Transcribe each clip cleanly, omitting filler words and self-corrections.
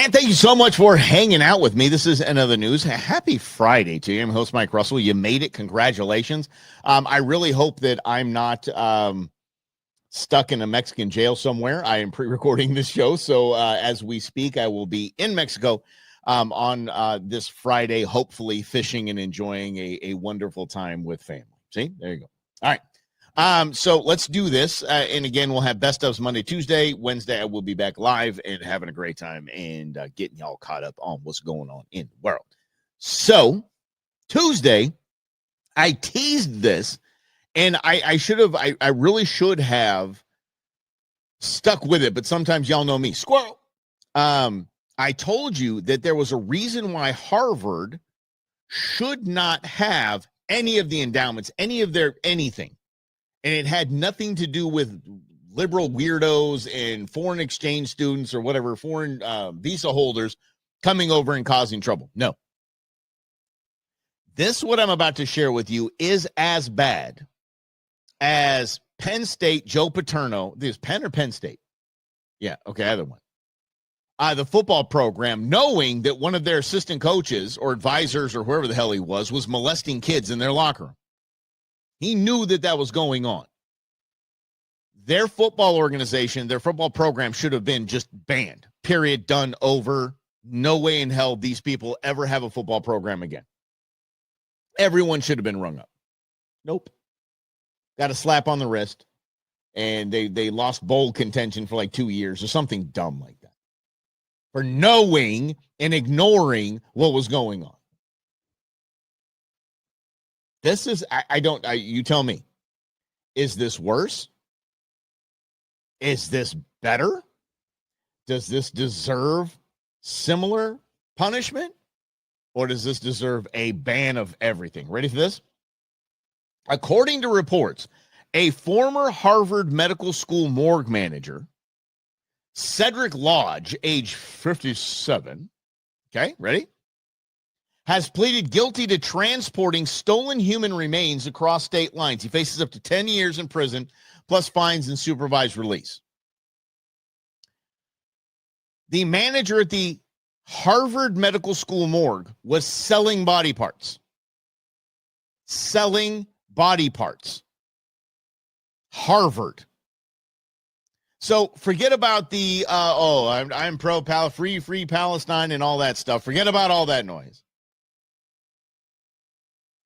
And thank you so much for hanging out with me. This is Another News. Happy Friday to you. I'm host Mike Russell. You made it. Congratulations. I really hope that I'm not stuck in a Mexican jail somewhere. I am pre-recording this show, so as we speak, I will be in Mexico on this Friday, hopefully fishing and enjoying a wonderful time with family. See, there you go. All right. So let's do this. And again, we'll have best ofs Monday, Tuesday, Wednesday. I will be back live and having a great time and getting y'all caught up on what's going on in the world. So Tuesday, I teased this, and I really should have stuck with it, but sometimes y'all know me, squirrel. I told you that there was a reason why Harvard should not have any of the endowments, any of their anything. And it had nothing to do with liberal weirdos and foreign exchange students or whatever, foreign visa holders coming over and causing trouble. No. This, what I'm about to share with you, is as bad as Penn State, Joe Paterno. This Penn or Penn State? Yeah, okay, either one. The football program, knowing that one of their assistant coaches or advisors or whoever the hell he was molesting kids in their locker room. He knew that that was going on. Their football organization, their football program should have been just banned. Period. Done. Over. No way in hell these people ever have a football program again. Everyone should have been rung up. Nope. Got a slap on the wrist. And they lost bowl contention for like 2 years or something dumb like that. For knowing and ignoring what was going on. This is, you tell me, is this worse? Is this better? Does this deserve similar punishment? Or does this deserve a ban of everything? Ready for this? According to reports, a former Harvard Medical School morgue manager, Cedric Lodge, age 57, okay, ready? Has pleaded guilty to transporting stolen human remains across state lines. He faces up to 10 years in prison, plus fines and supervised release. The manager at the Harvard Medical School morgue was selling body parts. Selling body parts. Harvard. So forget about the, I'm pro free Palestine and all that stuff. Forget about all that noise.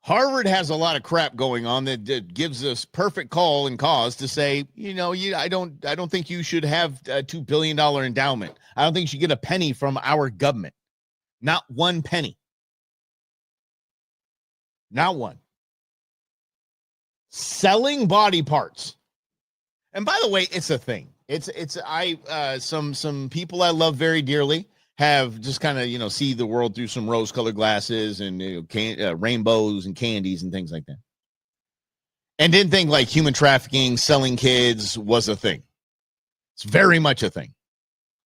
Harvard has a lot of crap going on that gives us perfect call and cause to say, I don't think you should have a $2 billion endowment. I don't think you should get a penny from our government. Not one penny. Not one. Selling body parts. And by the way, it's a thing. Some people I love very dearly have just kind of, see the world through some rose-colored glasses and rainbows and candies and things like that. And didn't think like human trafficking, selling kids was a thing. It's very much a thing.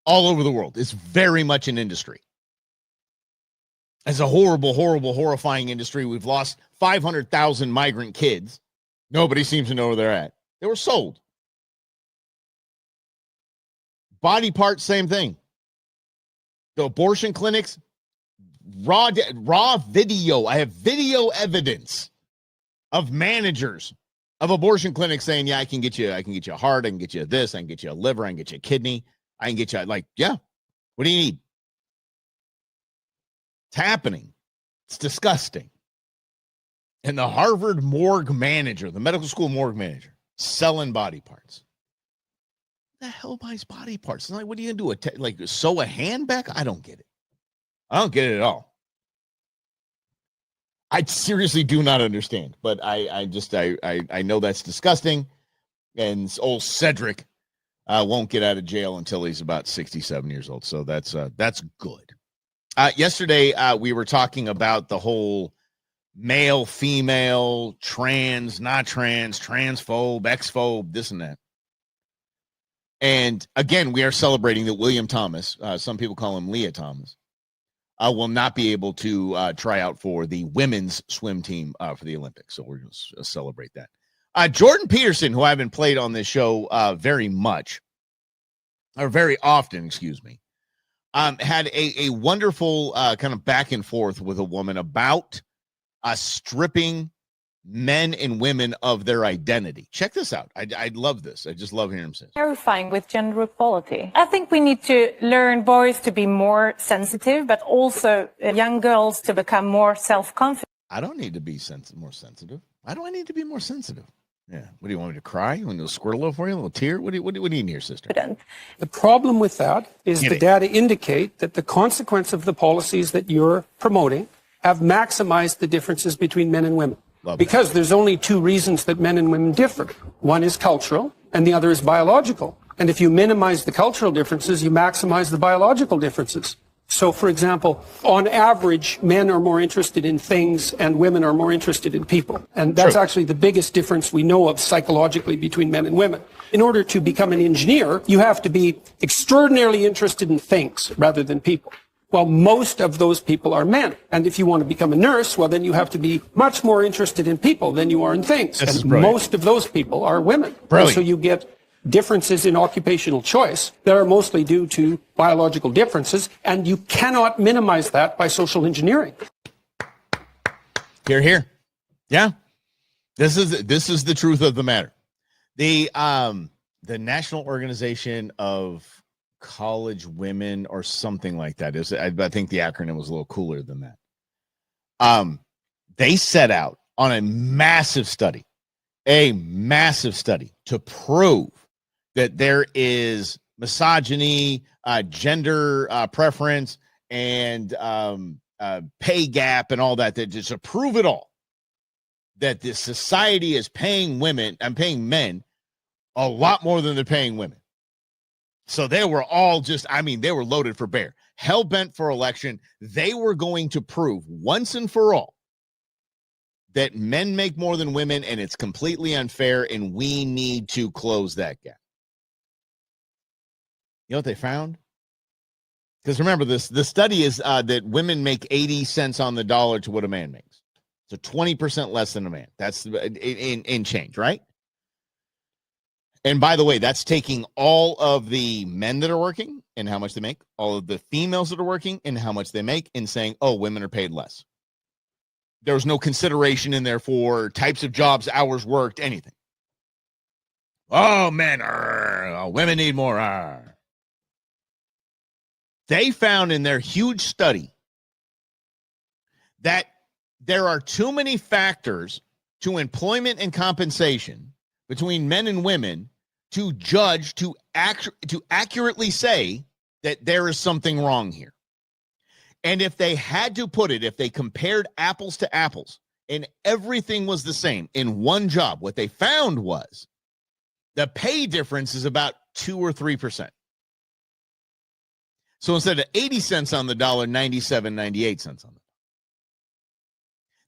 All over the world. It's very much an industry. It's a horrible, horrible, horrifying industry. We've lost 500,000 migrant kids. Nobody seems to know where they're at. They were sold. Body parts, same thing. The abortion clinics, raw video. I have video evidence of managers of abortion clinics saying, "Yeah, I can get you a heart, I can get you this, I can get you a liver, I can get you a kidney, I can get you yeah. What do you need?" It's happening. It's disgusting. And the Harvard morgue manager, the medical school morgue manager, selling body parts. The hell buys body parts? Like, what are you gonna do? Sew a hand back? I don't get it. I don't get it at all. I seriously do not understand. But I know that's disgusting. And old Cedric won't get out of jail until he's about 67 years old. So that's good. Yesterday we were talking about the whole male, female, trans, not trans, transphobe, xphobe, this and that. And again, we are celebrating that William Thomas, some people call him Leah Thomas, will not be able to try out for the women's swim team for the Olympics. So we're going to celebrate that. Jordan Peterson, who I haven't played on this show very often, excuse me, had a wonderful kind of back and forth with a woman about stripping men and women of their identity. Check this out. I love this. I just love hearing him say. Terrifying with gender equality. I think we need to learn boys to be more sensitive, but also young girls to become more self-confident. I don't need to be more sensitive. Why do I need to be more sensitive? Yeah. What do you want me to cry? You want me to squirt a little for you? A little tear? What do you need here, sister? The problem with that is the data indicate that the consequence of the policies that you're promoting have maximized the differences between men and women. Because there's only two reasons that men and women differ. One is cultural, and the other is biological. And if you minimize the cultural differences, you maximize the biological differences. So, for example, on average, men are more interested in things and women are more interested in people. And that's actually the biggest difference we know of psychologically between men and women. In order to become an engineer, you have to be extraordinarily interested in things rather than people. Well, most of those people are men. And if you want to become a nurse, well, then you have to be much more interested in people than you are in things. And most of those people are women. Brilliant. So you get differences in occupational choice that are mostly due to biological differences, and you cannot minimize that by social engineering. Here, here. Yeah. This is the truth of the matter. The National Organization of College Women or something like that is, I think the acronym was a little cooler than that. They set out on a massive study to prove that there is misogyny, gender preference, and pay gap and all that. That just to prove it all, that this society is paying women and paying men a lot more than they're paying women. So they were all they were loaded for bear, hell bent for election. They were going to prove once and for all that men make more than women, and it's completely unfair, and we need to close that gap. You know what they found? Because remember, the study is that women make 80 cents on the dollar to what a man makes. So 20% less than a man. That's in change, right? And by the way, that's taking all of the men that are working and how much they make, all of the females that are working and how much they make, and saying, oh, women are paid less. There's no consideration in there for types of jobs, hours worked, anything. Oh, men are, women need more. They found in their huge study that there are too many factors to employment and compensation between men and women to judge, to accurately say that there is something wrong here. And if they had to put it, if they compared apples to apples and everything was the same in one job, what they found was the pay difference is about 2 or 3%. So instead of 80 cents on the dollar, 97, 98 cents on the dollar.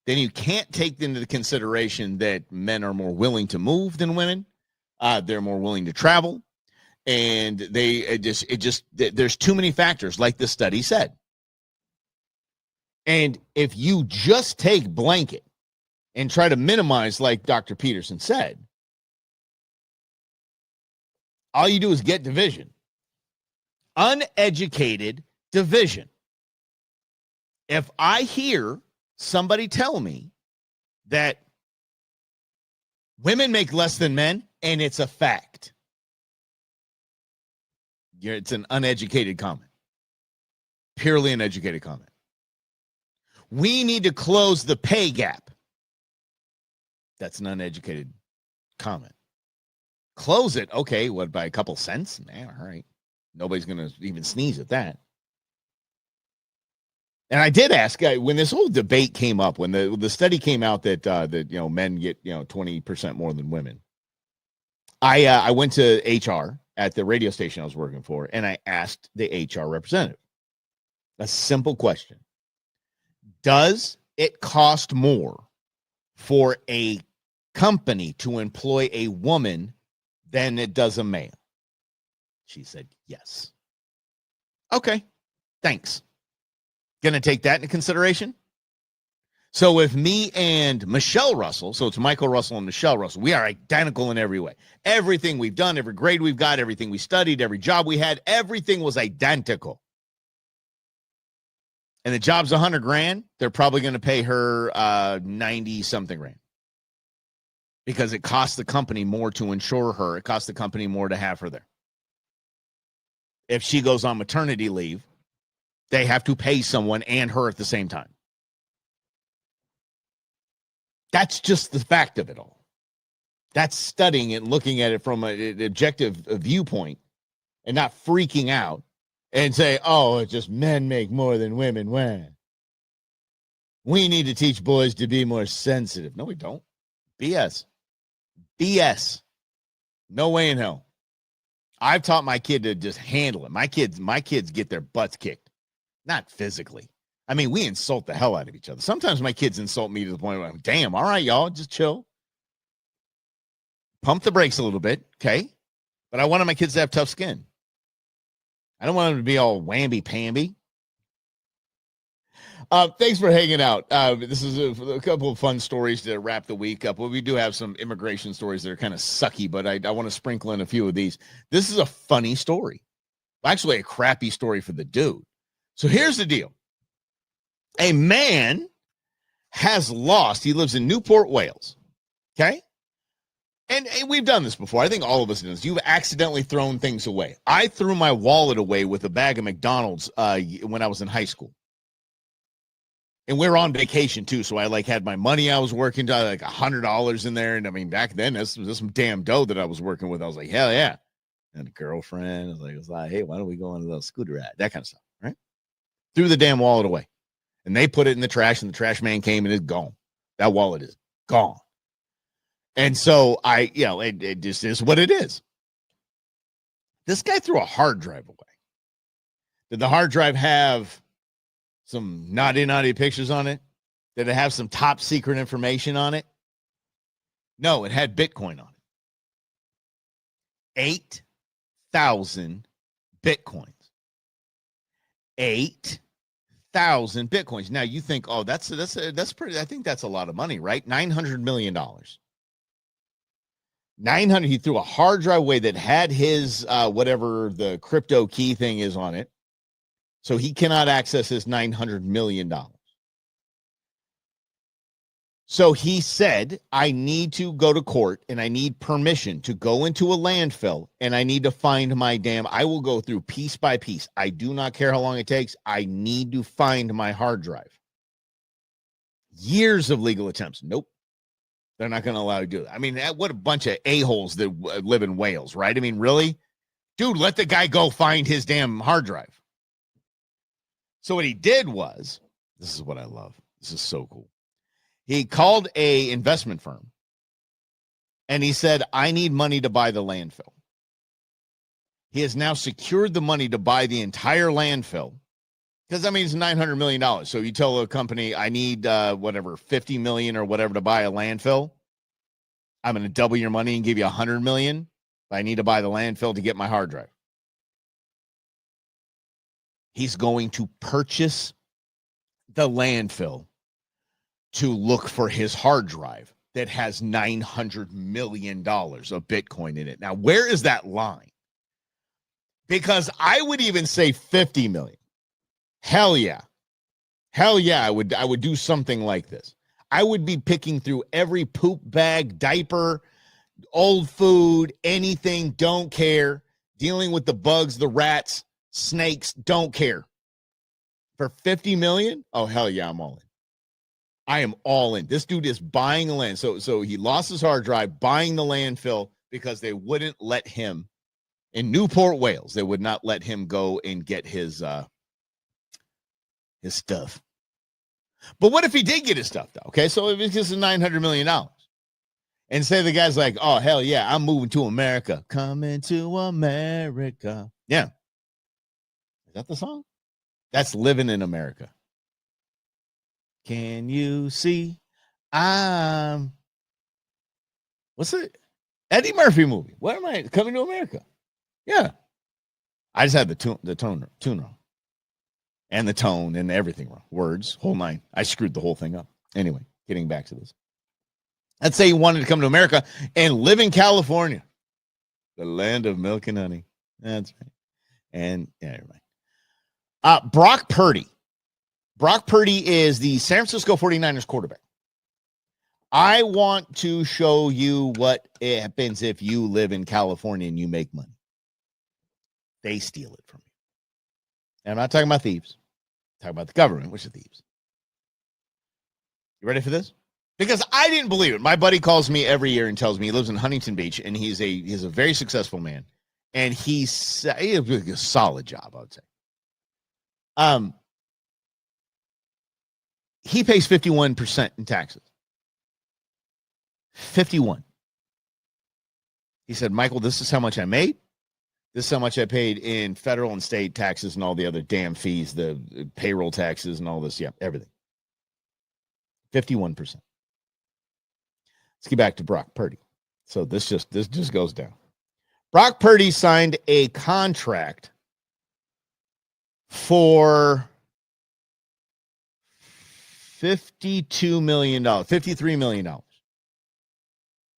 Then you can't take into consideration that men are more willing to move than women. They're more willing to travel, and there's too many factors, like the study said. And if you just take blanket and try to minimize, like Dr. Peterson said, all you do is get division. Uneducated division. If I hear somebody tell me that women make less than men, and it's a fact, it's an uneducated comment. Purely uneducated comment. We need to close the pay gap. That's an uneducated comment. Close it. Okay, what, by a couple cents? Man, all right. Nobody's going to even sneeze at that. And I did ask, when this whole debate came up, when the study came out that men get 20% more than women, I went to HR at the radio station I was working for, and I asked the HR representative a simple question: does it cost more for a company to employ a woman than it does a male? She said yes. Okay, thanks. Gonna take that into consideration. So if me and Michelle Russell, so it's Michael Russell and Michelle Russell, we are identical in every way. Everything we've done, every grade we've got, everything we studied, every job we had, everything was identical. and the job's 100 grand, they're probably going to pay her 90 something grand because it costs the company more to insure her. It costs the company more to have her there. If she goes on maternity leave, they have to pay someone and her at the same time. That's just the fact of it all. That's studying it and looking at it from an objective viewpoint and not freaking out and say, oh, it's just men make more than women. When we need to teach boys to be more sensitive. No, we don't. BS. BS. No way in hell. I've taught my kid to just handle it. My kids get their butts kicked, not physically. I mean, we insult the hell out of each other. Sometimes my kids insult me to the point where I'm, damn, all right, y'all, just chill. Pump the brakes a little bit, okay? But I wanted my kids to have tough skin. I don't want them to be all whamby-pamby. Thanks for hanging out. This is a couple of fun stories to wrap the week up. Well, we do have some immigration stories that are kind of sucky, but I want to sprinkle in a few of these. This is a funny story. Actually, a crappy story for the dude. So here's the deal. A man has lost. He lives in Newport, Wales. Okay? And we've done this before. I think all of us do this. You've accidentally thrown things away. I threw my wallet away with a bag of McDonald's when I was in high school. And we were on vacation too, so I had my money I was working to, like $100 in there. And I mean, back then, this was some damn dough that I was working with. I was like, hell yeah. And a girlfriend was like, hey, why don't we go on a little scooter ride? That kind of stuff, right? Threw the damn wallet away. And they put it in the trash, and the trash man came and it's gone. That wallet is gone. And so it just is what it is. This guy threw a hard drive away. Did the hard drive have some naughty pictures on it? Did it have some top secret information on it? No, it had Bitcoin on it. 8,000 Bitcoins. 8,000 Bitcoins. Now you think, oh, that's pretty. I think that's a lot of money, right? $900 million. 900. He threw a hard drive away that had his whatever the crypto key thing is on it, so he cannot access his $900 million. So he said, I need to go to court and I need permission to go into a landfill and I need to find my I will go through piece by piece. I do not care how long it takes. I need to find my hard drive. Years of legal attempts. Nope. They're not going to allow you to do that. I mean, what a bunch of a-holes that live in Wales, right? I mean, really? Dude, let the guy go find his damn hard drive. So what he did was, this is what I love. This is so cool. He called a investment firm and he said, I need money to buy the landfill. He has now secured the money to buy the entire landfill. Because, I mean, it's $900 million. So you tell a company, I need $50 million or whatever to buy a landfill. I'm going to double your money and give you $100 million. But I need to buy the landfill to get my hard drive. He's going to purchase the landfill to look for his hard drive that has $900 million of Bitcoin in it. Now, where is that line? Because I would even say 50 million. Hell yeah. Hell yeah, I would do something like this. I would be picking through every poop bag, diaper, old food, anything, don't care. Dealing with the bugs, the rats, snakes, don't care. For 50 million? Oh, hell yeah, I'm all in. I am all in. This dude is buying the land. So he lost his hard drive, buying the landfill because they wouldn't let him in Newport, Wales. They would not let him go and get his stuff. But what if he did get his stuff, though? Okay, so if it's just $900 million, and say the guy's like, oh, hell yeah, I'm moving to America. Coming to America. Yeah. Is that the song? That's Living in America. Can you see what's it? Eddie Murphy movie. What am I? Coming to America. Yeah. I just had the tone wrong. And the tone and everything wrong. Words, whole nine. I screwed the whole thing up. Anyway, getting back to this. Let's say you wanted to come to America and live in California. The land of milk and honey. That's right. And yeah, never mind. Brock Purdy. Brock Purdy is the San Francisco 49ers quarterback. I want to show you what happens if you live in California and you make money. They steal it from you. And I'm not talking about thieves. I'm talking about the government, which is thieves. You ready for this? Because I didn't believe it. My buddy calls me every year and tells me he lives in Huntington Beach, and he's a very successful man. And he has a solid job, I would say. He pays 51% in taxes. 51. He said, Michael, this is how much I made. This is how much I paid in federal and state taxes and all the other damn fees, the payroll taxes and all this. Yeah, everything. 51%. Let's get back to Brock Purdy. So this just goes down. Brock Purdy signed a contract for $52 million, $53 million.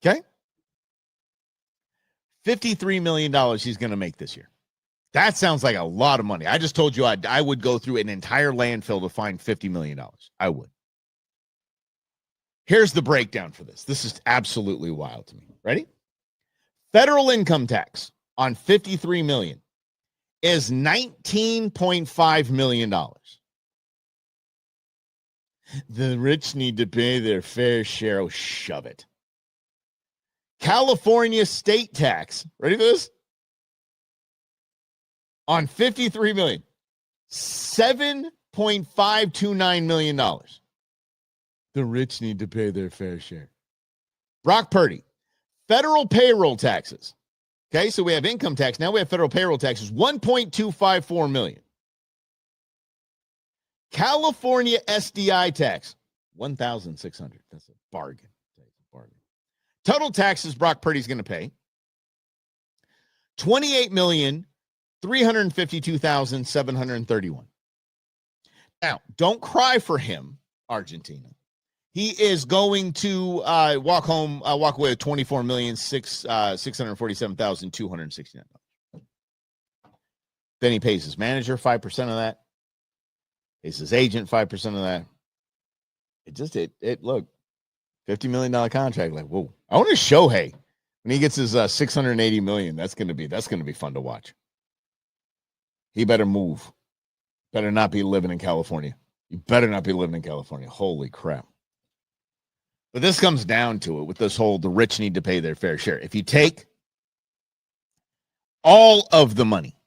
Okay? $53 million he's going to make this year. That sounds like a lot of money. I just told you I would go through an entire landfill to find $50 million. I would. Here's the breakdown for this. This is absolutely wild to me. Ready? Federal income tax on $53 million is $19.5 million. The rich need to pay their fair share. Oh, shove it. California state tax. Ready for this? On $53 million, $7.529 million. The rich need to pay their fair share. Brock Purdy, federal payroll taxes. Okay, so we have income tax. Now we have federal payroll taxes, $1.254 million. California SDI tax, $1,600. That's a bargain. Total taxes Brock Purdy's going to pay, $28,352,731. Now, don't cry for him, Argentina. He is going to walk away with $24,647,269. Then he pays his manager 5% of that. Pays his agent 5% of that. Look, $50 million contract. Like, whoa. I want to Shohei when he gets his $680 million. That's gonna be fun to watch. He better move. Better not be living in California. You better not be living in California. Holy crap. But this comes down to it with this whole the rich need to pay their fair share. If you take all of the money,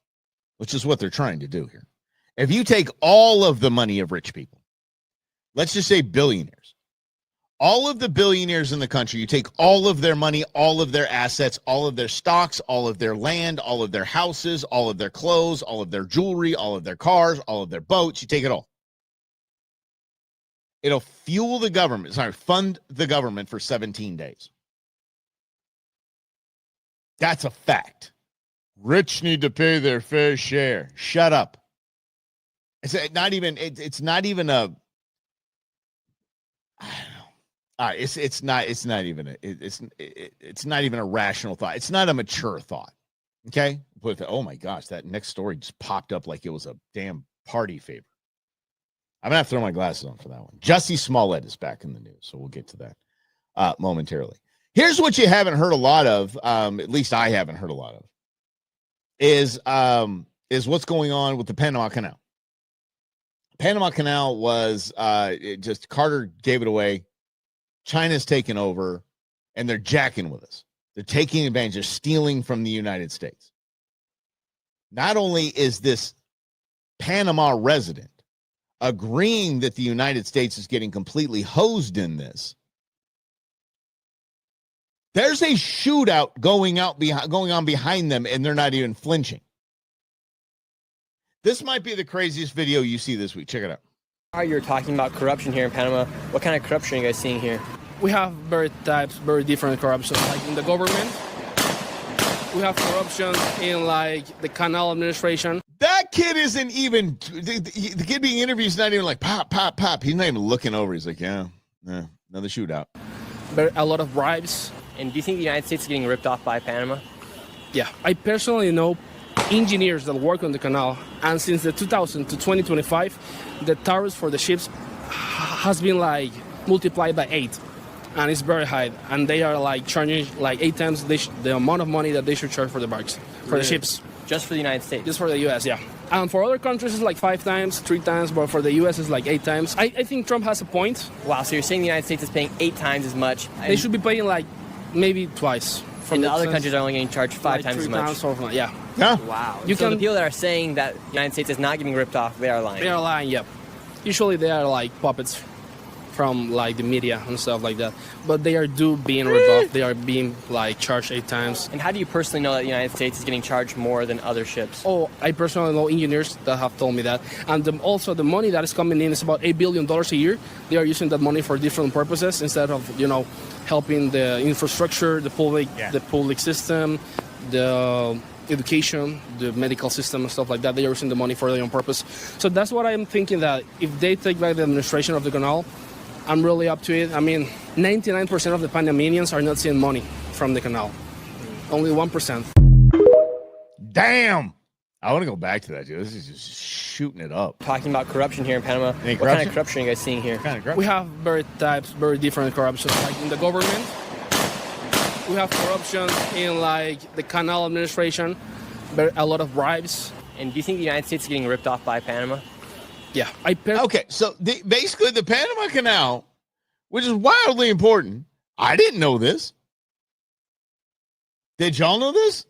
which is what they're trying to do here, if you take all of the money of rich people, let's just say billionaires, all of the billionaires in the country, you take all of their money, all of their assets, all of their stocks, all of their land, all of their houses, all of their clothes, all of their jewelry, all of their cars, all of their boats, you take it all. It'll fund the government for 17 days. That's a fact. Rich need to pay their fair share. Shut up. It's not even a, I don't know. It's not even a rational thought. It's not a mature thought. Okay. But oh my gosh, that next story just popped up like it was a damn party favor. I'm gonna have to throw my glasses on for that one. Jussie Smollett is back in the news, so we'll get to that momentarily. Here's what you haven't heard a lot of, at least I haven't heard a lot of, is what's going on with the Panama Canal. Panama Canal was just Carter gave it away. China's taken over, and they're jacking with us. They're taking advantage. They're stealing from the United States. Not only is this Panama resident agreeing that the United States is getting completely hosed in this, there's a shootout going on behind them, and they're not even flinching. This might be the craziest video you see this week. Check it out. You're talking about corruption here in Panama. What kind of corruption are you guys seeing here? We have very different corruption. Like in the government, we have corruption in like the canal administration. That kid isn't even, the kid being interviewed is not even like pop, pop, pop. He's not even looking over. He's like, yeah, another shootout. A lot of bribes. And do you think the United States is getting ripped off by Panama? Yeah, I personally know engineers that work on the canal. And since the 2000 to 2025, the tariffs for the ships has been like multiplied by 8. And it's very high. And they are like charging like 8 times the amount of money that they should charge for the barks, for the ships. Just for the United States? Just for the U.S., yeah. And for other countries, it's like 5 times, 3 times, but for the U.S., it's like 8 times. I think Trump has a point. Wow, so you're saying the United States is paying 8 times as much? They should be paying like maybe twice. And the other countries are only getting charged 5 times as much? Yeah. Wow. So the people that are saying that the United States is not getting ripped off, they are lying? They are lying, yep. Usually they are like puppets from like the media and stuff like that. But they are being ripped off. They are being like charged 8 times. And how do you personally know that the United States is getting charged more than other ships? Oh, I personally know engineers that have told me that. And also the money that is coming in is about $8 billion a year. They are using that money for different purposes instead of, helping the infrastructure, the public system, the education, the medical system and stuff like that. They are using the money for their own purpose. So that's what I'm thinking, that if they take back the administration of the canal, I'm really up to it. I mean, 99% of the Panamanians are not seeing money from the canal. Only 1%. Damn. I want to go back to that, dude. This is just shooting it up. Talking about corruption here in Panama. What kind of corruption are you guys seeing here? We have very different corruption. Like in the government, we have corruption in like the canal administration, a lot of bribes. And do you think the United States is getting ripped off by Panama? Yeah. Okay, so basically the Panama Canal, which is wildly important. I didn't know this. Did y'all know this?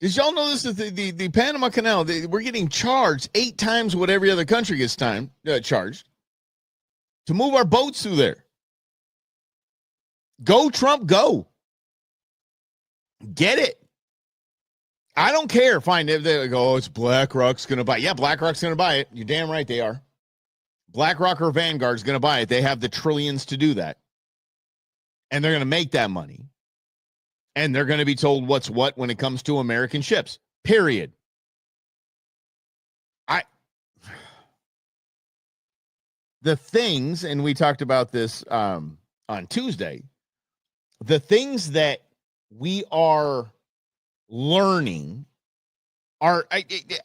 Did y'all know this? That the Panama Canal, we're getting charged 8 times what every other country gets charged to move our boats through there. Go, Trump, go. Get it. I don't care. Fine. If they go, oh, it's BlackRock's going to buy it. Yeah, BlackRock's going to buy it. You're damn right they are. BlackRock or Vanguard's going to buy it. They have the trillions to do that. And they're going to make that money. And they're going to be told what's what when it comes to American ships. Period. The things, and we talked about this on Tuesday, the things that we are learning are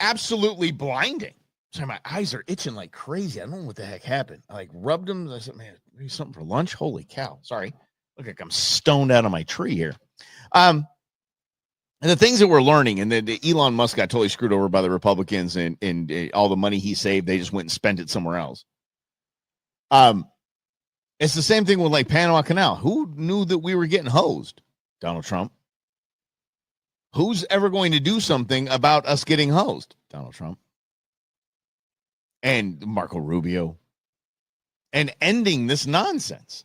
absolutely blinding. Sorry, my eyes are itching like crazy. I don't know what the heck happened. I rubbed them. I said, man, maybe something for lunch. Holy cow. Sorry. Look like I'm stoned out of my tree here. And the things that we're learning, and the Elon Musk got totally screwed over by the Republicans and all the money he saved, they just went and spent it somewhere else. It's the same thing with like Panama Canal. Who knew that we were getting hosed? Donald Trump. Who's ever going to do something about us getting hosed? Donald Trump. And Marco Rubio. And ending this nonsense.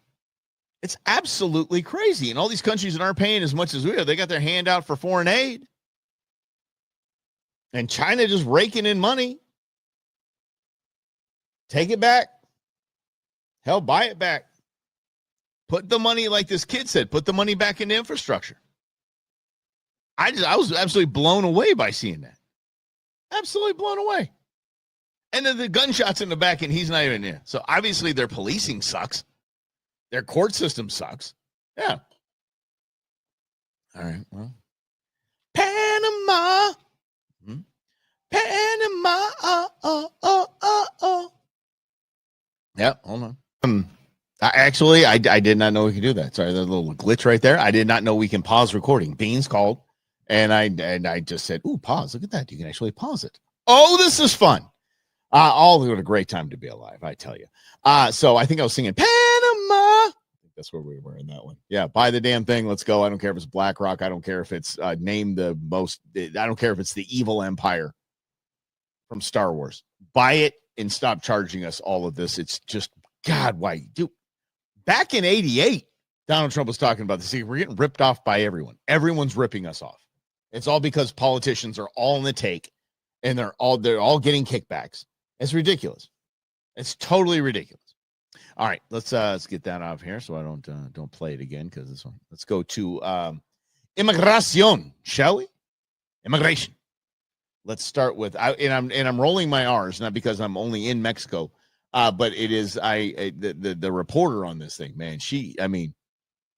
It's absolutely crazy. And all these countries that aren't paying as much as we are, they got their hand out for foreign aid. And China just raking in money. Take it back. Hell, buy it back. Put the money, like this kid said, put the money back into infrastructure. I was absolutely blown away by seeing that. Absolutely blown away. And then the gunshots in the back, and he's not even there. So obviously their policing sucks. Their court system sucks. Yeah. All right. Well, Panama. Panama. Yeah. Hold on. I did not know we could do that. Sorry, there's a little glitch right there. I did not know we can pause recording. Beans called, and I just said, "Ooh, pause! Look at that. You can actually pause it. Oh, this is fun. What a great time to be alive, I tell you. So I think I was singing Panama. I think that's where we were in that one. Yeah, buy the damn thing. Let's go. I don't care if it's BlackRock. I don't care if it's named the most. I don't care if it's the evil empire from Star Wars. Buy it and stop charging us all of this. It's just, God, why? Dude, back in 88, Donald Trump was talking about this. See, we're getting ripped off by everyone. Everyone's ripping us off. It's all because politicians are all in the take, and they're all getting kickbacks. It's ridiculous. It's totally ridiculous. All right, let's get that off here so I don't play it again, because this one. Let's go to Immigración, shall we? Immigration. Let's start with I'm rolling my R's, not because I'm only in Mexico, but it is the reporter on this thing, man. She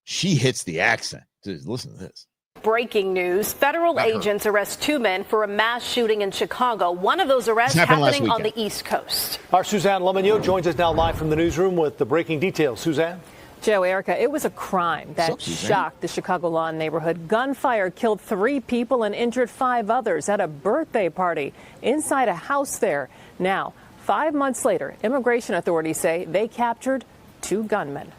hits the accent. Just listen to this. Breaking news. Federal agents arrest 2 men for a mass shooting in Chicago. One of those arrests happening on the East Coast. Our Suzanne Lomagno joins us now live from the newsroom with the breaking details. Suzanne? Joe, Erica, it was a crime that shocked the Chicago Lawn neighborhood. Gunfire killed 3 people and injured 5 others at a birthday party inside a house there. Now, 5 months later, immigration authorities say they captured 2 gunmen.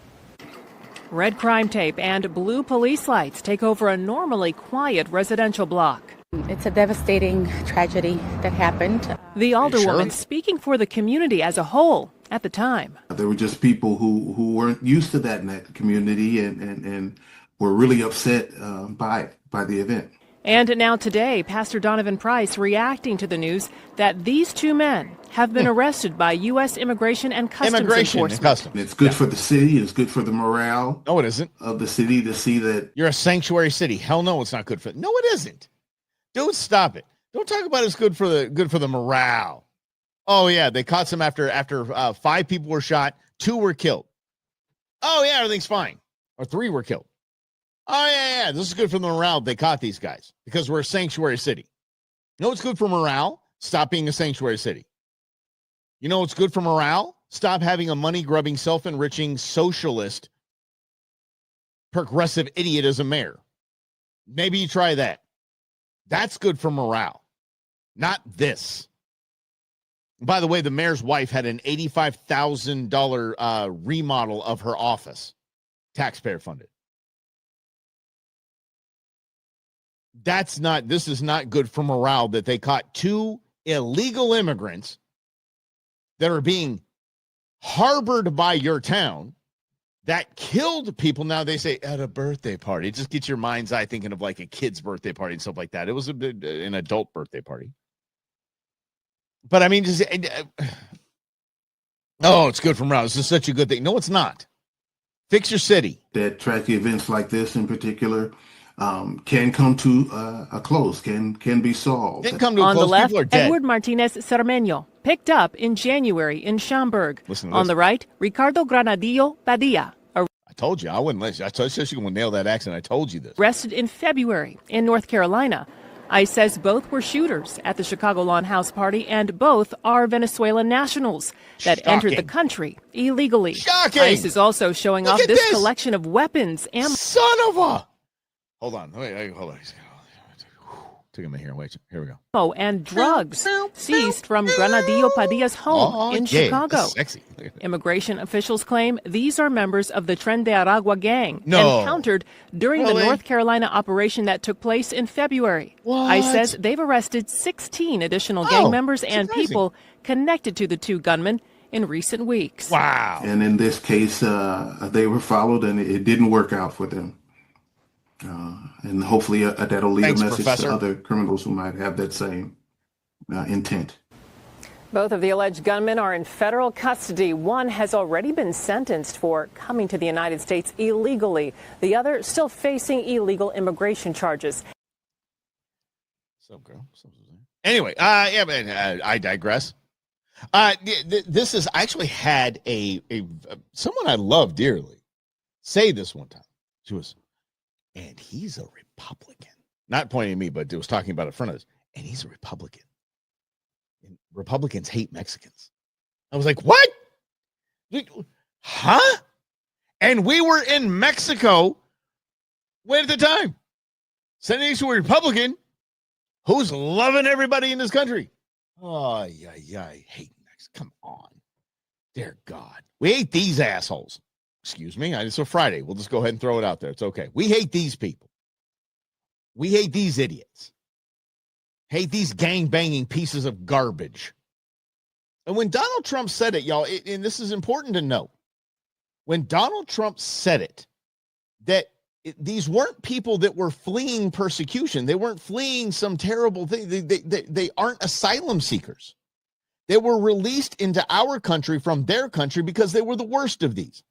Red crime tape and blue police lights take over a normally quiet residential block. It's a devastating tragedy that happened. The alderwoman speaking for the community as a whole at the time. There were just people who weren't used to that in that community and were really upset by the event. And now today, Pastor Donovan Price reacting to the news that these 2 men have been arrested by U.S. Immigration and Customs Enforcement. It's good for the city. It's good for the morale. No, it isn't. Of the city to see that you're a sanctuary city. Hell no, it's not good for. No, it isn't. Dude, stop it. Don't talk about it's good for the morale. Oh yeah, they caught some after 5 people were shot, 2 were killed. Oh yeah, everything's fine. Or 3 were killed. Oh yeah, this is good for the morale. They caught these guys because we're a sanctuary city. You know what's good for morale? Stop being a sanctuary city. You know what's good for morale? Stop having a money-grubbing, self-enriching, socialist, progressive idiot as a mayor. Maybe you try that. That's good for morale, not this. By the way, the mayor's wife had an $85,000 remodel of her office, taxpayer funded. This is not good for morale that they caught 2 illegal immigrants that are being harbored by your town that killed people. Now they say at a birthday party. It just gets your mind's eye thinking of like a kid's birthday party and stuff like that. It was an adult birthday party. But I mean, it's good for morale. This is such a good thing. No, it's not. Fix your city. That tragic events like this in particular can come to a close, can be solved. Can come to a close. On the left, people are dead. Edward Martinez Cermeño, picked up in January in Schaumburg. On the right, Ricardo Granadillo Padilla. I told you, I wouldn't listen. I told you she would nail that accent. I told you this. Arrested in February in North Carolina. ICE says both were shooters at the Chicago Lawn House party, and both are Venezuelan nationals that entered the country illegally. Shocking. ICE is also showing off this collection of weapons and... Son of a... Hold on. Wait, hold on. Took a minute here. Wait, here we go. Oh, and drugs seized from Granadillo Padilla's home in Chicago. Sexy. Immigration officials claim these are members of the Tren de Aragua gang encountered during the North Carolina operation that took place in February. ICE says they've arrested 16 additional gang members and people connected to the 2 gunmen in recent weeks. Wow. And in this case, they were followed and it didn't work out for them. And hopefully that'll lead a message to other criminals who might have that same intent. Both of the alleged gunmen are in federal custody. One has already been sentenced for coming to the United States illegally. The other still facing illegal immigration charges. Anyway, I digress. This is, I actually had a someone I love dearly say this one time. She was, and he's a Republican. Not pointing at me, but it was talking about it in front of us. And he's a Republican. And Republicans hate Mexicans. I was like, what? Huh? And we were in Mexico when at the time. Sending to a Republican who's loving everybody in this country. Oh, yeah, hate Mexico. Come on. Dear God. We hate these assholes. Excuse me. It's a Friday. We'll just go ahead and throw it out there. It's okay. We hate these people. We hate these idiots. Hate these gang-banging pieces of garbage. And when Donald Trump said it, y'all, and this is important to note, when Donald Trump said it, that these weren't people that were fleeing persecution. They weren't fleeing some terrible thing. They aren't asylum seekers. They were released into our country from their country because they were the worst of these.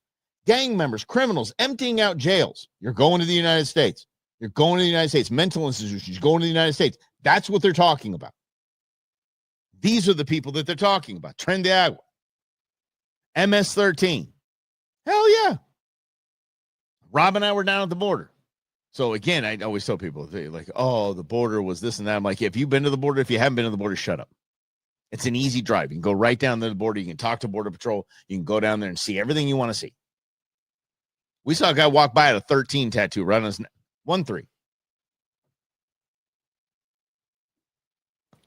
Gang members, criminals, emptying out jails. You're going to the United States. You're going to the United States. Mental institutions. You're going to the United States. That's what they're talking about. These are the people that they're talking about. Tren de Agua. MS-13. Hell yeah. Rob and I were down at the border. So again, I always tell people, they like, oh, the border was this and that. I'm like, if you've been to the border, if you haven't been to the border, shut up. It's an easy drive. You can go right down to the border. You can talk to Border Patrol. You can go down there and see everything you want to see. We saw a guy walk by at a 13 tattoo right on his neck. 1-3.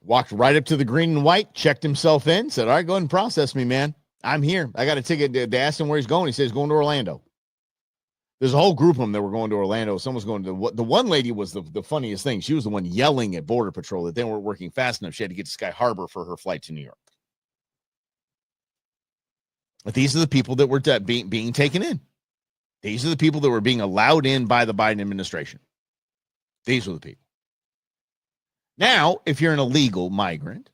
Walked right up to the green and white, checked himself in, said, all right, go ahead and process me, man. I'm here. I got a ticket. They asked him where he's going. He says, going to Orlando. There's a whole group of them that were going to Orlando. Someone's going to the one lady was the funniest thing. She was the one yelling at Border Patrol that they weren't working fast enough. She had to get to Sky Harbor for her flight to New York. But these are the people that were being taken in. These are the people that were being allowed in by the Biden administration. These were the people. Now, if you're an illegal migrant,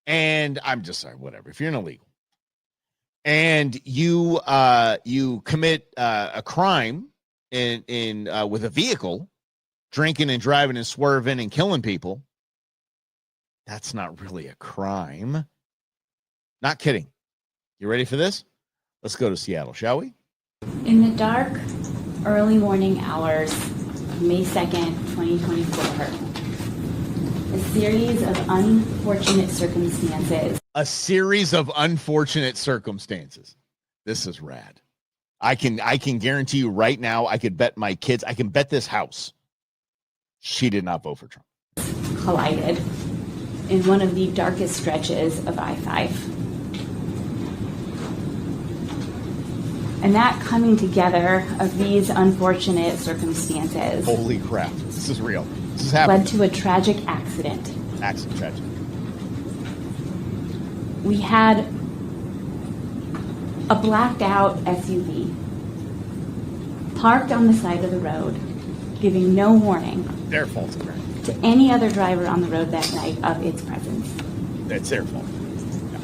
and I'm just sorry, whatever. If you're an illegal, and you commit a crime in with a vehicle, drinking and driving and swerving and killing people, that's not really a crime. Not kidding. You ready for this? Let's go to Seattle, shall we? In the dark, early morning hours of May 2nd, 2024, a series of unfortunate circumstances. A series of unfortunate circumstances. This is rad. I can guarantee you right now, I could bet my kids, I can bet this house, she did not vote for Trump. Collided in one of the darkest stretches of I-5. And that coming together of these unfortunate circumstances. Holy crap. This is real. This is happening. Led to a tragic accident. Tragic. We had a blacked out SUV parked on the side of the road, giving no warning. Their fault. To any other driver on the road that night of its presence. That's their fault. Yeah.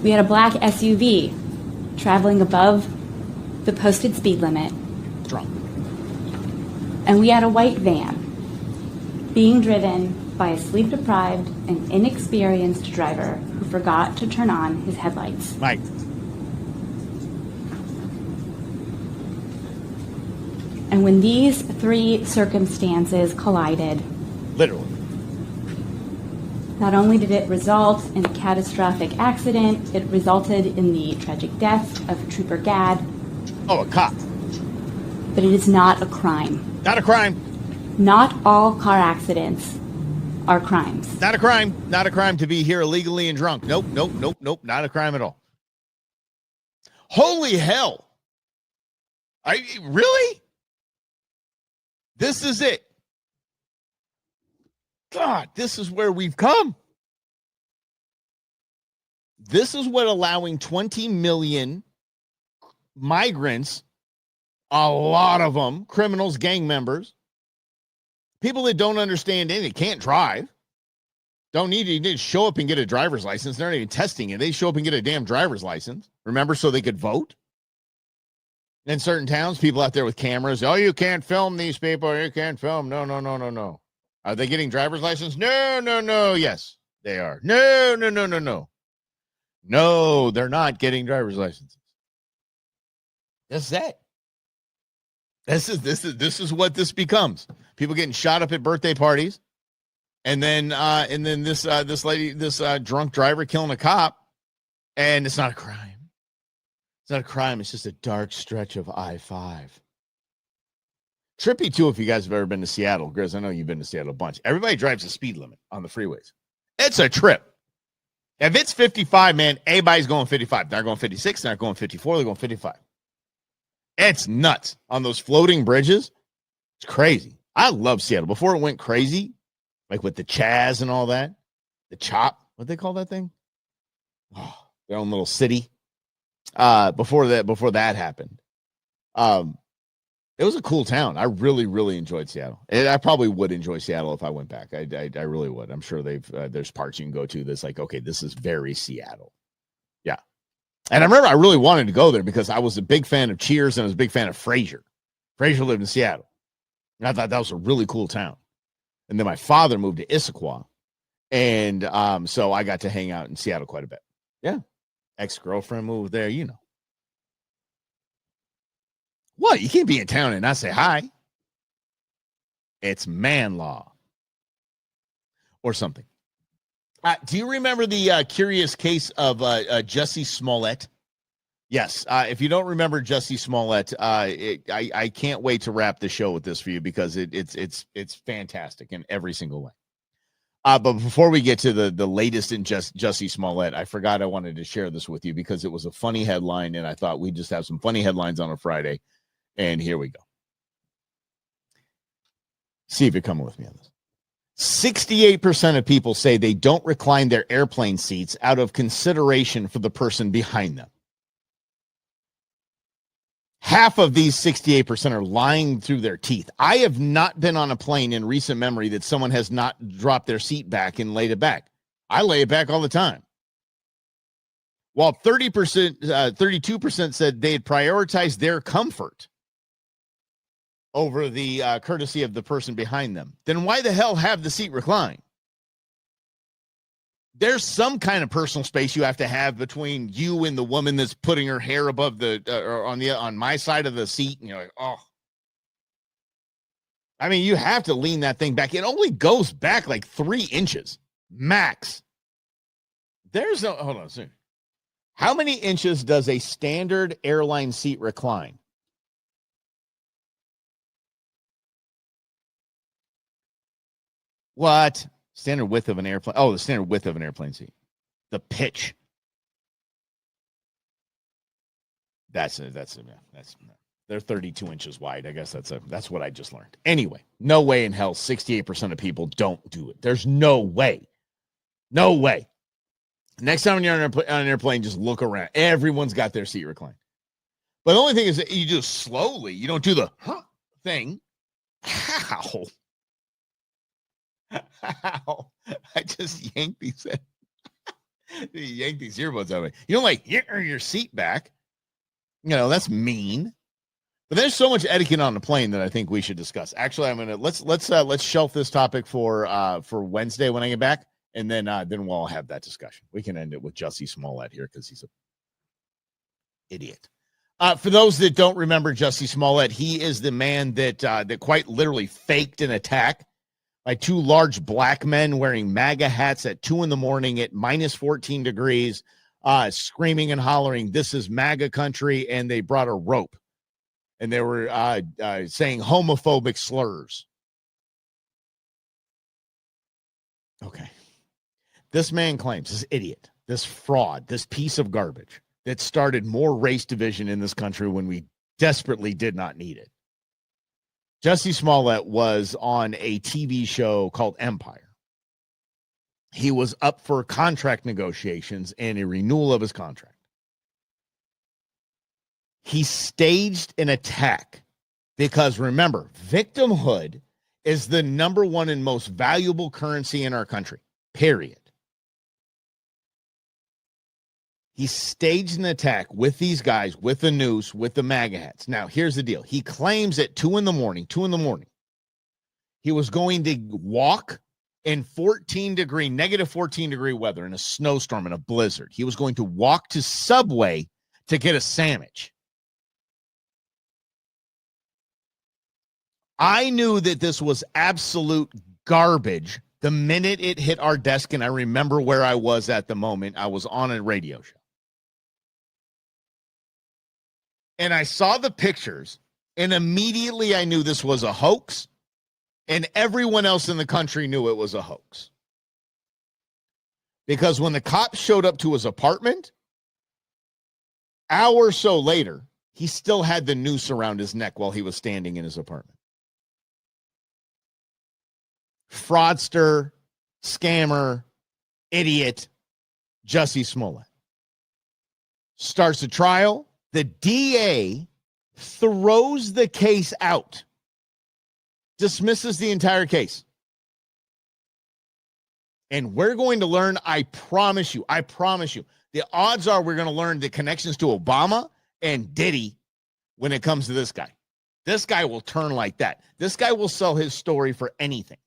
We had a black SUV traveling above the posted speed limit. Drunk. And we had a white van being driven by a sleep-deprived and inexperienced driver who forgot to turn on his headlights. Right. And when these three circumstances collided, literally, not only did it result in a catastrophic accident, it resulted in the tragic death of Trooper Gadd. Oh, a cop. But it is not a crime. Not a crime. Not all car accidents are crimes. Not a crime. Not a crime to be here illegally and drunk. Nope. Not a crime at all. Holy hell. Really? This is it. God, this is where we've come. This is what allowing 20 million migrants, a lot of them, criminals, gang members, people that don't understand anything, can't drive, don't need to show up and get a driver's license. They're not even testing it. They show up and get a damn driver's license, remember, so they could vote. In certain towns, people out there with cameras, oh, you can't film these people. You can't film. No. Are they getting driver's license? No. Yes, they are. No. No, they're not getting driver's licenses. That's that. This is what this becomes. People getting shot up at birthday parties, and then this lady, this drunk driver killing a cop, and it's not a crime. It's not a crime. It's just a dark stretch of I-5. Trippy, too, if you guys have ever been to Seattle. Grizz, I know you've been to Seattle a bunch. Everybody drives the speed limit on the freeways. It's a trip. If it's 55, man, everybody's going 55. They're going 56. They're not going 54. They're going 55. It's nuts on those floating bridges. It's crazy. I love Seattle. Before it went crazy, like with the Chaz and all that, the Chop, what they call that thing? Oh, their own little city. Before that happened, it was a cool town. I really, really enjoyed Seattle. And I probably would enjoy Seattle if I went back. I really would. I'm sure there's parts you can go to that's like, okay, this is very Seattle. Yeah. And I remember I really wanted to go there because I was a big fan of Cheers and I was a big fan of Frasier. Frasier lived in Seattle. And I thought that was a really cool town. And then my father moved to Issaquah. And so I got to hang out in Seattle quite a bit. Yeah. Ex-girlfriend moved there, you know. What? You can't be in town and not say hi. It's man law or something. Do you remember the curious case of Jussie Smollett? Yes. If you don't remember Jussie Smollett, I can't wait to wrap the show with this for you because it's fantastic in every single way. But before we get to the latest in Jussie Smollett, I forgot I wanted to share this with you because it was a funny headline, and I thought we'd just have some funny headlines on a Friday. And here we go. See if you're coming with me on this. 68% of people say they don't recline their airplane seats out of consideration for the person behind them. Half of these 68% are lying through their teeth. I have not been on a plane in recent memory that someone has not dropped their seat back and laid it back. I lay it back all the time. While 32% said they'd prioritize their comfort over the courtesy of the person behind them, then why the hell have the seat reclined? There's some kind of personal space you have to have between you and the woman that's putting her hair above the or on my side of the seat, and you're like, oh. I mean, you have to lean that thing back. It only goes back like 3 inches max. There's no hold on. Sorry. How many inches does a standard airline seat recline? What? Standard width of an airplane. Oh, the standard width of an airplane seat. The pitch. They're 32 inches wide. I guess that's what I just learned. Anyway, no way in hell 68% of people don't do it. There's no way. No way. Next time you're on an airplane, just look around. Everyone's got their seat reclined. But the only thing is that you do it slowly. You don't do the thing. How? How? I just yanked these earbuds out of me. You don't like your seat back. You know, that's mean. But there's so much etiquette on the plane that I think we should discuss. Actually, I'm gonna let's shelf this topic for Wednesday when I get back, and then we'll have that discussion. We can end it with Jussie Smollett here because he's an idiot. For those that don't remember Jussie Smollett, he is the man that quite literally faked an attack by 2 large black men wearing MAGA hats at 2 a.m. at minus 14 degrees, screaming and hollering, "This is MAGA country," and they brought a rope. And they were saying homophobic slurs. Okay. This man claims, this idiot, this fraud, this piece of garbage that started more race division in this country when we desperately did not need it. Jussie Smollett was on a TV show called Empire. He was up for contract negotiations and a renewal of his contract. He staged an attack because, remember, victimhood is the number one and most valuable currency in our country, period. He staged an attack with these guys, with the noose, with the MAGA hats. Now, here's the deal. He claims at 2 a.m, he was going to walk in negative 14 degree weather in a snowstorm, in a blizzard. He was going to walk to Subway to get a sandwich. I knew that this was absolute garbage the minute it hit our desk, and I remember where I was at the moment. I was on a radio show. And I saw the pictures, and immediately I knew this was a hoax, and everyone else in the country knew it was a hoax. Because when the cops showed up to his apartment, an hour or so later, he still had the noose around his neck while he was standing in his apartment. Fraudster, scammer, idiot, Jussie Smollett. Starts a trial. The DA throws the case out, dismisses the entire case. And we're going to learn, I promise you, the odds are we're going to learn the connections to Obama and Diddy when it comes to this guy. This guy will turn like that. This guy will sell his story for anything.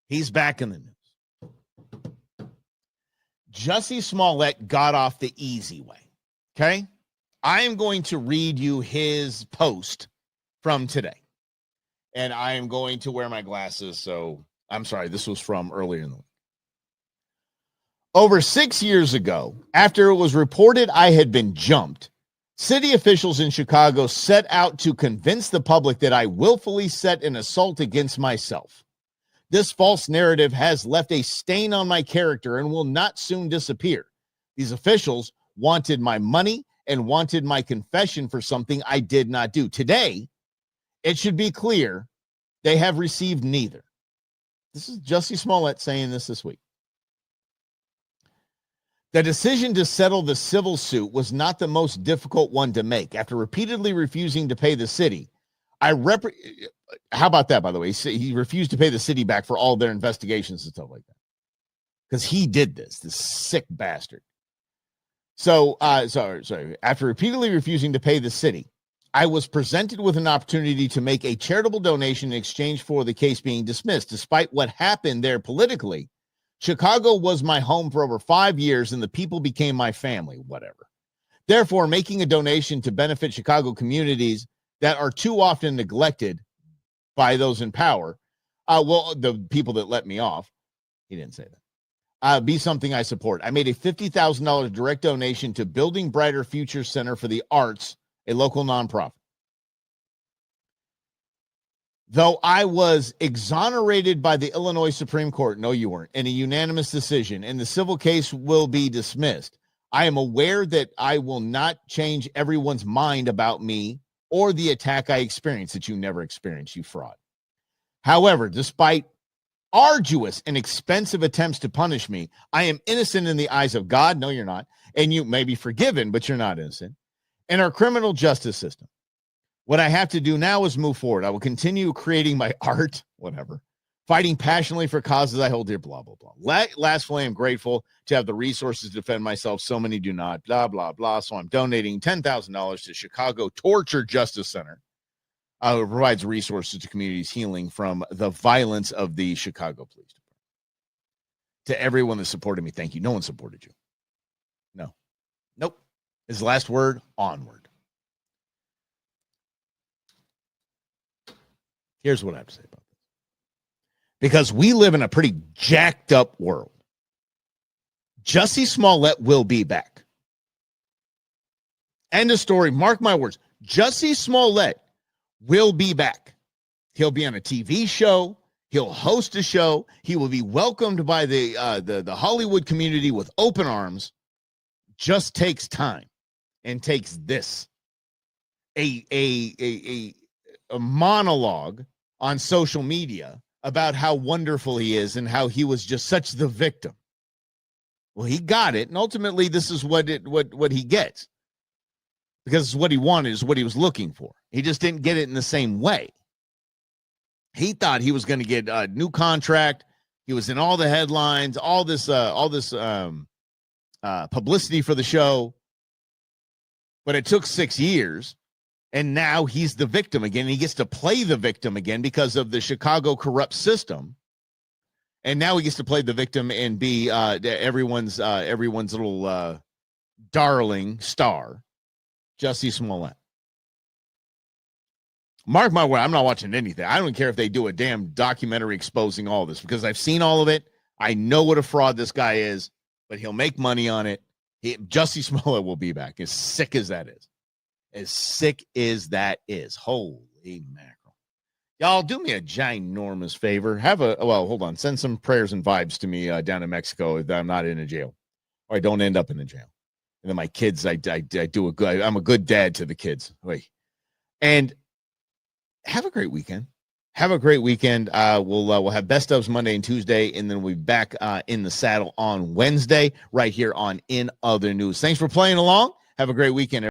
He's back in the news. Jussie Smollett got off the easy way. Okay? I am going to read you his post from today. and I am going to wear my glasses. So I'm sorry, this was from earlier in the week. Over 6 years ago, after it was reported I had been jumped, city officials in Chicago set out to convince the public that I willfully set an assault against myself. This false narrative has left a stain on my character and will not soon disappear. These officials wanted my money and wanted my confession for something I did not do. Today, it should be clear they have received neither. This is Jussie Smollett saying this week. The decision to settle the civil suit was not the most difficult one to make. After repeatedly refusing to pay the city, how about that, by the way? He refused to pay the city back for all their investigations and stuff like that. Because he did this sick bastard. So, sorry. After repeatedly refusing to pay the city, I was presented with an opportunity to make a charitable donation in exchange for the case being dismissed. Despite what happened there politically, Chicago was my home for over 5 years, and the people became my family, whatever. Therefore, making a donation to benefit Chicago communities that are too often neglected by those in power, the people that let me off, he didn't say that, be something I support. I made a $50,000 direct donation to Building Brighter Future Center for the Arts, a local nonprofit. Though I was exonerated by the Illinois Supreme Court, no, you weren't, in a unanimous decision, and the civil case will be dismissed, I am aware that I will not change everyone's mind about me or the attack I experienced that you never experienced, you fraud. However, despite arduous and expensive attempts to punish me, I am innocent in the eyes of God. No, you're not. And you may be forgiven, but you're not innocent. In our criminal justice system, what I have to do now is move forward. I will continue creating my art, whatever, fighting passionately for causes I hold dear, blah, blah, blah. Lastly, I'm grateful to have the resources to defend myself. So many do not, blah, blah, blah. So I'm donating $10,000 to Chicago Torture Justice Center. It provides resources to communities healing from the violence of the Chicago Police Department. To everyone that supported me, thank you. No one supported you. No. Nope. His last word, onward. Here's what I have to say about this. Because we live in a pretty jacked up world. Jussie Smollett will be back. End of story. Mark my words. Jussie Smollett will be back. He'll be on a TV show. He'll host a show. He will be welcomed by the Hollywood community with open arms. Just takes time and takes this. A monologue on social media about how wonderful he is and how he was just such the victim. Well, he got it, and ultimately this is what he gets. Because it's what he wanted, is what he was looking for. He just didn't get it in the same way. He thought he was going to get a new contract. He was in all the headlines, all this publicity for the show. But it took 6 years, and now he's the victim again. He gets to play the victim again because of the Chicago corrupt system. And now he gets to play the victim and be everyone's little darling star, Jussie Smollett. Mark my word, I'm not watching anything. I don't care if they do a damn documentary exposing all this, because I've seen all of it. I know what a fraud this guy is, but he'll make money on it. Jussie Smollett will be back, as sick as that is. As sick as that is. Holy mackerel. Y'all, do me a ginormous favor. Hold on. Send some prayers and vibes to me down in Mexico that I'm not in a jail, or I don't end up in a jail. And then my kids, I'm a good dad to the kids. Wait. And have a great weekend. Have a great weekend. We'll have Best Ofs Monday and Tuesday, and then we'll be back in the saddle on Wednesday right here on In Other News. Thanks for playing along. Have a great weekend.